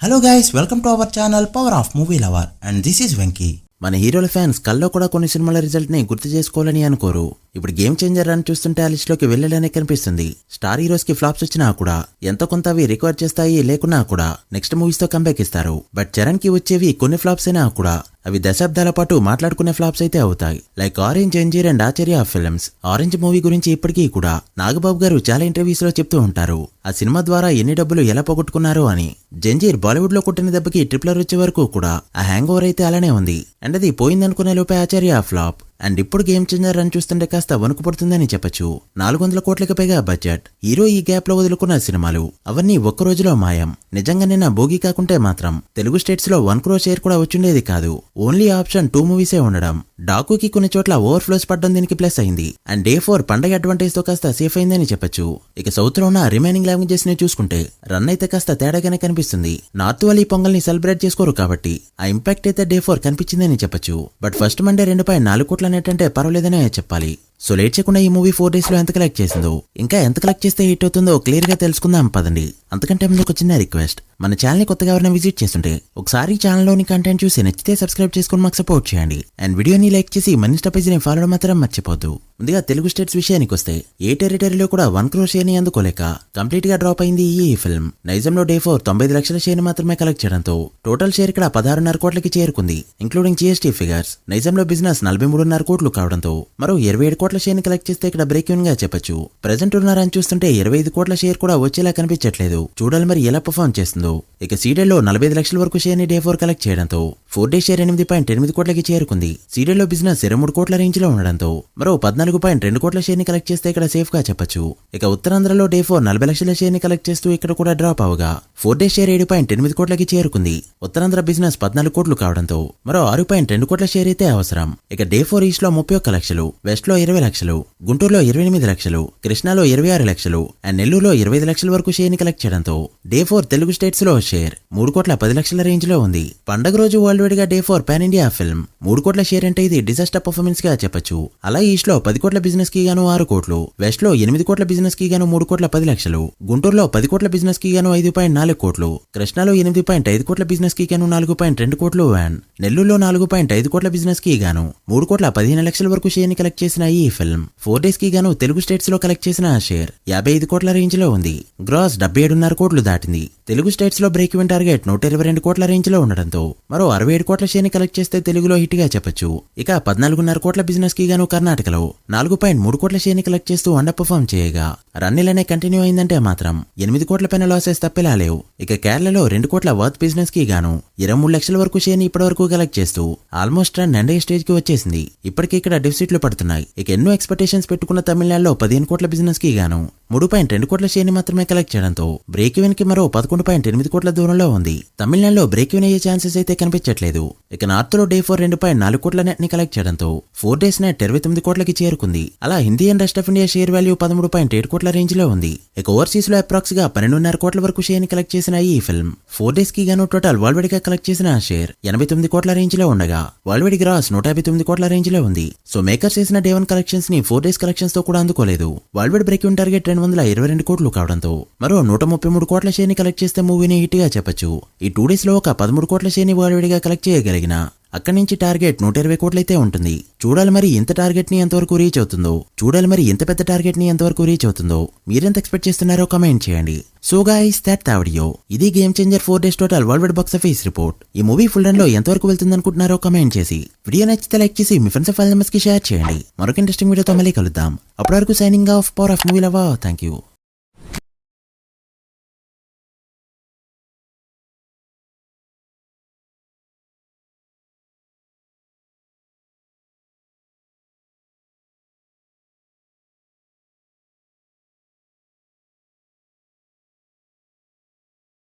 Hello guys, welcome to our channel power of movie lover and this is Venky. మన హీరోల fans కల్లో కూడా కొన్ని సినిమాల రిజల్ట్ ని గుర్తు చేసుకోవాలని అనుకోరు. ఇప్పుడు గేమ్ చేంజర్ అని చూస్తుంటే ఆ లిస్ట్ లోకి వెళ్ళాలనే కనిపిస్తుంది. స్టార్ హీరోస్ కి ఫ్లాప్స్ వచ్చినా కూడా ఎంతో కొంత అవి రికవర్ చేస్తాయి, లేకున్నా కూడా నెక్స్ట్ మూవీస్ తో కంబ్యాక్ ఇస్తారు. బట్ చరణ్ కి వచ్చేవి కొన్ని ఫ్లాప్స్ అయినా కూడా అవి దశాబ్దాల పాటు మాట్లాడుకునే ఫ్లాప్స్ అయితే అవుతాయి. Like Orange, Zanjeer and Acharya films. Orange movie గురించి ఇప్పటికీ కూడా నాగబాబు గారు చాలా ఇంటర్వ్యూస్ లో చెప్తూ ఉంటారు ఆ సినిమా ద్వారా ఎన్ని డబ్బులు ఎలా పోగొట్టుకున్నారు అని. జంజీర్ బాలీవుడ్ లో కొట్టిన దెబ్బకి ట్రిప్లర్ వచ్చే వరకు కూడా ఆ హ్యాంగ్ ఓవర్ అయితే అలానే ఉంది. అండ్ అది పోయిందనుకునే లోపే ఆచార్య ఫ్లాప్. అండ్ ఇప్పుడు గేమ్ చేంజర్ అని చూస్తుంటే కాస్త వణుకు పడుతుందని చెప్పొచ్చు. 400 కోట్లకి పైగా బడ్జెట్, హీరో ఈ గ్యాప్ లో వదులుకున్న సినిమాలు అవన్నీ ఒక్క రోజులో మాయం. నిజంగా నిన్న భోగి కాకుంటే మాత్రం తెలుగు స్టేట్స్ లో 1 crore షేర్ కూడా వచ్చిండేది కాదు. ఓన్లీ ఆప్షన్ 2 మూవీసే ఉండడం, డాకుకి కొన్ని చోట్ల ఓవర్ఫ్లోస్ పడడం దీనికి ప్లస్ అయింది. అండ్ డే 4 పండగ అడ్వాంటేజ్ తో కాస్త సేఫ్ అయిందని చెప్పొచ్చు. ఇక సౌత్ లో ఉన్న రిమైనింగ్ లాంగ్వేజెస్ ని చూసుకుంటే రన్ అయితే కాస్త తేడాగానే కనిపిస్తుంది. నార్త్ వాళ్ళు ఈ పొంగల్ ని సెలబ్రేట్ చేసుకోరు కాబట్టి ఆ ఇంపాక్ట్ అయితే డే 4 కనిపించిందని చెప్పొచ్చు. బట్ ఫస్ట్ మండే 2.4 కోట్ల నెట్ అంటే పర్వాలేదనే చెప్పాలి. సో లేట్ చేయకుండా ఈ మూవీ 4 days లో ఎంత కలెక్ట్ చేసిందో, ఇంకా ఎంత కలెక్ట్ చేస్తే హిట్ అవుతుందో క్లియర్ గా తెలుసుకుందాం పదండి. అంతకంటే ముందు ఒక చిన్న రిక్వెస్ట్, మన ఛానల్ ని కొత్తగా ఎవరైనా విజిట్ చేస్తుంటే ఒకసారి ఛానల్లోని కంటెంట్ చూసి నచ్చితే సబ్స్క్రైబ్ చేసుకుని మాకు సపోర్ట్ చేయండి. అండ్ వీడియోని లైక్ చేసి మన ఇన్స్టా పేజీని ఫాలో మాత్రం మర్చిపోద్దు. ముందుగా తెలుగు స్టేట్స్ విషయానికి వస్తే ఏ టెరిటరీలో కూడా 1 crore షేర్ ని అందుకోలేక కంప్లీట్ గా డ్రాప్ అయింది ఈ ఫిల్మ్. నైజంలో డే 4 95 లక్షల షేర్ ని మాత్రమే కలెక్ట్ చేయడంతో టోటల్ షేర్ ఇక్కడ 16.5 కోట్లకి చేరుకుంది, ఇంక్లూడింగ్ జీఎస్టీ ఫిగర్స్. నైజంలో బిజినెస్ 43.5 కోట్లు కావడంతో మరో 27 కోట్ల షేర్ ని కలెక్ట్ చేస్తే ఇక్కడ బ్రేక్ ఈవెన్ గా చెప్పొచ్చు. ప్రెజెంట్ ఉన్నారని చూస్తుంటే 25 కోట్ల షేర్ కూడా వచ్చేలా కనిపించట్లేదు. చూడాలి మరి ఎలా పర్ఫార్మ్ చేస్తుందో. ఇక సీరియల్ లో 45 లక్షల వరకు షేర్ ని డే 4 కలెక్ట్ చేయడంతో 4 days షేర్ 8.8 కోట్లకి చేరుకుంది. సీరియల్ లో బిజినెస్ 23 కోట్ల రేంజ్ లో ఉండడంతో మరో 14.2 కోట్ల షేర్ ని కలెక్ట్ చేస్తే ఇక్కడ సేఫ్ గా చెప్పొచ్చు. ఇక ఉత్తరాంధ్రలో డే 4 40 లక్షల షేర్ ని కలెక్ట్ చేస్తూ ఇక్కడ కూడా డ్రాప్ అవగా 4 days షేర్ 7.8 కోట్లకి చేరుకుంది. ఉత్తరాంధ్ర బిజినెస్ 14 కోట్లు కావడంతో మరో 6.2 కోట్ల షేర్ అయితే అవసరం. ఇక డే 4 ఈస్ట్ లో 31 లక్షలు, వెస్ట్ లో 20 లక్షలు, గుంటూరులో 28 లక్షలు, కృష్ణాలో 26 లక్షలు అండ్ నెల్లూరులో 25 లక్షల వరకు షేర్ ని కలెక్ట్ చేయడంతో డే 4 తెలుగు స్టేట్స్ లో షేర్ 3 కోట్ల 10 లక్షల రేంజ్ లో ఉంది. పండగ రోజు వరల్డ్ వైడ్ గా డే 4 పాన్ ఇండియా ఫిల్మ్. 3 కోట్ల షేర్ అంటే ఇది డిజాస్టర్ పర్ఫార్మెన్స్ గా చెప్పొచ్చు. అలా ఈస్ట్ లో 10 కోట్ల బిజినెస్ కి గాను 6 కోట్లు, వెస్ట్ లో 8 కోట్ల బిజినెస్ కి గాను 3 కోట్ల 10 లక్షలు, గుంటూరులో 10 కోట్ల బిజినెస్ కి గాను 5.4 కోట్లు, కృష్ణాలో 8.5 కోట్ల బిజినెస్ కి గాను 4.2 కోట్లు అండ్ నెల్లూరులో 4.5 కోట్ల బిజినెస్ కి గాను 3 కోట్ల 15 లక్షల వరకు షేర్ ని కలెక్ట్ చేసిన ఈ ఫిల్మ్ 4 days కి గాను తెలుగు స్టేట్స్ లో కలెక్ట్ చేసిన షేర్ 55 కోట్ల రేంజ్ లో ఉంది. గ్రాస్ 77.5 కోట్లు దాటింది. తెలుగు స్టేట్స్ లో బ్రేక్ ఈవెన్ టార్గెట్ 122 కోట్ల రేంజ్ లో ఉండడంతో మరో 67 కోట్ల షేర్ ని కలెక్ట్ చేస్తే తెలుగులో హిట్ గా చెప్పొచ్చు. ఇక 14.5 కోట్ల బిజినెస్ కి గాను కర్ణాటకలో 4.3 కోట్ల షేర్ ని కలెక్ట్ చేస్తూ అండర్ పర్ఫార్మ్ చేయగా రన్ ఇలానే కంటిన్యూ అయిందంటే మాత్రం 8 కోట్ల పైన లాసెస్ తప్పేలా లేవు. ఇక కేరళలో 2 కోట్ల వర్త్ బిజినెస్ కి గాను 23 లక్షల వరకు షేర్ ని ఇప్పటి వరకు కలెక్ట్ చేస్తూ ఆల్మోస్ట్ రన్ ఎండ్ స్టేజ్ కి వచ్చేసింది. ఇప్పటికీ ఇక్కడ డెఫిసిట్లు పడుతున్నాయి. ఇక ఎన్నో ఎక్స్పెక్టేషన్స్ పెట్టుకున్న తమిళనాడులో 15 కోట్ల బిజినెస్ కి గాను 3.2 కోట్ల షేర్ ని మాత్రమే కలెక్ట్ చేయడంతో బ్రేక్ ఈవెన్ కి మరో 11.8 కోట్ల దూరంలో ఉంది. తమిళనాడులో బ్రేక్ ఈవెన్ అయ్యే ఛాన్సెస్ అయితే కనిపించట్లేదు. ఇక నార్త్ లో డే 4 2.4 కోట్ల నెట్ ని కలెక్ట్ చేయడంతో 4 days నెట్ 29 కోట్లకి చేరుకుంది. అలా Hindi and rest of India share value 13.8 కోట్ల రేంజ్ లో ఉంది. ఇక ఓవర్సీస్ లో అప్రాక్స్ గా 12.5 కోట్ల వరకు షేర్ ని కలెక్ట్ చేసిన ఈ ఫిల్మ్ 4 days కి గాను టోటల్ వరల్డ్ వైడ్ గా కలెక్ట్ చేసిన షేర్ 89 కోట్ల రేంజ్ లో ఉండగా వరల్డ్ వైడ్ గ్రాస్ 159 కోట్ల రేంజ్ లో ఉంది. సో మేకర్స్ చేసిన డే 1 కలెక్షన్స్ ని 4 days కలెక్షన్స్ తో కూడా అందుకోలేదు. World wide break even target 222 కోట్లు కావడంతో మరో 133 కోట్ల షేర్ ని కలెక్ట్ చేస్తే మూవీని హిట్ గా చెప్పొచ్చు. ఈ 2 days లో ఒక 13 కోట్ల షేర్ ని వరల్డ్ వైడ్ గా కలెక్ట్ చేయగలిగిన అక్కడి నుంచి టార్గెట్ 120 కోట్లయితే ఉంటుంది. చూడాలి మరి ఇంత టార్గెట్ ని ఎంతవరకు రీచ్ అవుతుందో, చూడాలి మరి ఇంత పెద్ద టార్గెట్ ని ఎంతవరకు రీచ్ అవుతుందో మీరెంత ఎక్స్పెక్ట్ చేస్తున్నారో కమెంట్ చేయండి. So guys that video. ఇది game changer 4 days total world wide box office report. ఈ మూవీ ఫుల్ రన్ లో ఎంతవరకు వెళ్తుంది అనుకుంటున్నారో కమెంట్ చేసి వీడియో నచ్చితే లైక్ చేసి మీ ఫ్రెండ్స్ ఫ్యామిలీ మెంబర్స్ కి షేర్ చేయండి. మరొక ఇంట్రెస్టింగ్ వీడియోతో మళ్ళీ కలుద్దాం. అప్పటి వరకు signing off power of movie lover. Thank you.